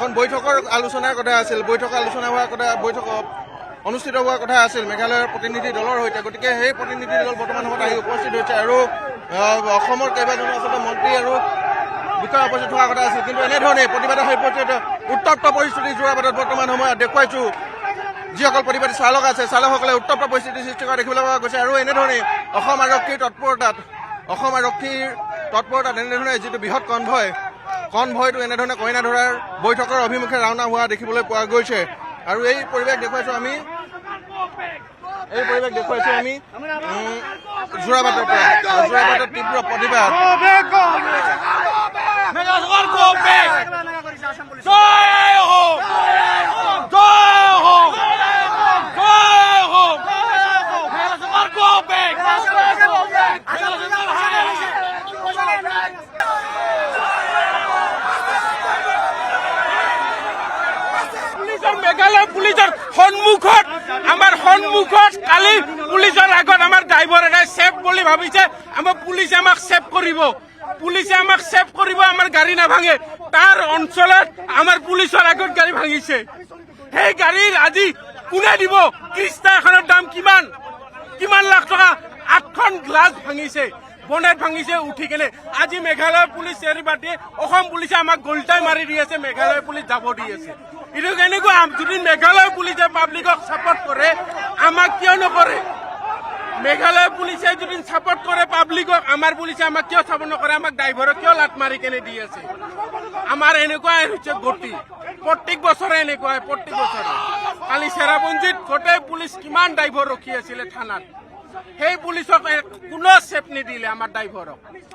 এখন বৈঠকৰ আলোচনাৰ কথা আছিল, বৈঠক অনুষ্ঠিত হোৱাৰ কথা আছিল মেঘালয়ৰ প্ৰতিনিধি দলৰ সৈতে। গতিকে সেই প্ৰতিনিধি দল বৰ্তমান সময়ত আহি উপস্থিত হৈছে আৰু অসমৰ কেইবাজনো আচলতে মন্ত্ৰী আৰু বিষয়া উপস্থিত হোৱাৰ কথা আছিল। কিন্তু এনেধৰণে প্ৰতিবাদৰ উত্তপ্ত পৰিস্থিতি যোৰাবাটত বৰ্তমান সময়ত দেখুৱাইছোঁ। যিসকল প্ৰতিবাদী চালক আছে, চালকসকলে উত্তপ্ত পৰিস্থিতি সৃষ্টি কৰা দেখিবলৈ পোৱা গৈছে। আৰু এনেধৰণে অসম আৰক্ষীৰ তৎপৰতাত এনেধৰণে যিটো বৃহৎ কনভয়টো এনেধৰণে কইনাধৰাৰ বৈঠকৰ অভিমুখে ৰাওনা হোৱা দেখিবলৈ পোৱা গৈছে। আৰু এই পৰিৱেশ দেখুৱাইছোঁ আমি যোৰাবাটৰ পৰা। যোৰাবাটত তীব্ৰ প্ৰতিবাদ। মেঘালয় পুলিচৰ সন্মুখত কালি পুলিচৰ আগত আমাৰ ড্ৰাইভাৰ এটাই ছেফ বুলি ভাবিছে। আমাৰ পুলিচে আমাক ছেফ কৰিব, আমাৰ গাড়ী নাভাঙে। তাৰ অঞ্চলত আমাৰ পুলিচৰ আগত গাড়ী ভাঙিছে। সেই গাড়ীৰ আজি কোনে দিব? ক্ৰিষ্টা এখনৰ দাম কিমান লাখ টকা? 8খন গ্লাছ ভাঙিছে, বনেট ভাঙিছে উঠি কেনে। আজি মেঘালয় পুলিচ এৰি বাদ অসম পুলিচে আমাক গল্টাই মাৰি দি আছে, মেঘালয় পুলিচ যাব দি আছে। এইটো কেনেকুৱা? যদি মেঘালয় পুলিচে পাব্লিকক ছাপৰ্ট কৰে, আমাক কিয় নকৰে? মেঘালয় পুলিচে যদি ছাপৰ্ট কৰে পাব্লিকক, আমাৰ পুলিচে আমাক কিয় ছাপৰ্ট নকৰে? আমাক ড্ৰাইভাৰক কিয় লাট মাৰি কেনে দি আছে? আমাৰ এনেকুৱাই হৈছে গতি, প্ৰত্যেক বছৰে এনেকুৱা হয়, প্ৰত্যেক বছৰে। কালি চেৰাপুঞ্জীত গোটেই পুলিচ কিমান ড্ৰাইভাৰ ৰখি আছিলে থানাত, সেই পুলিচক কোনো ছেফ নিদিলে আমাৰ ড্ৰাইভাৰক।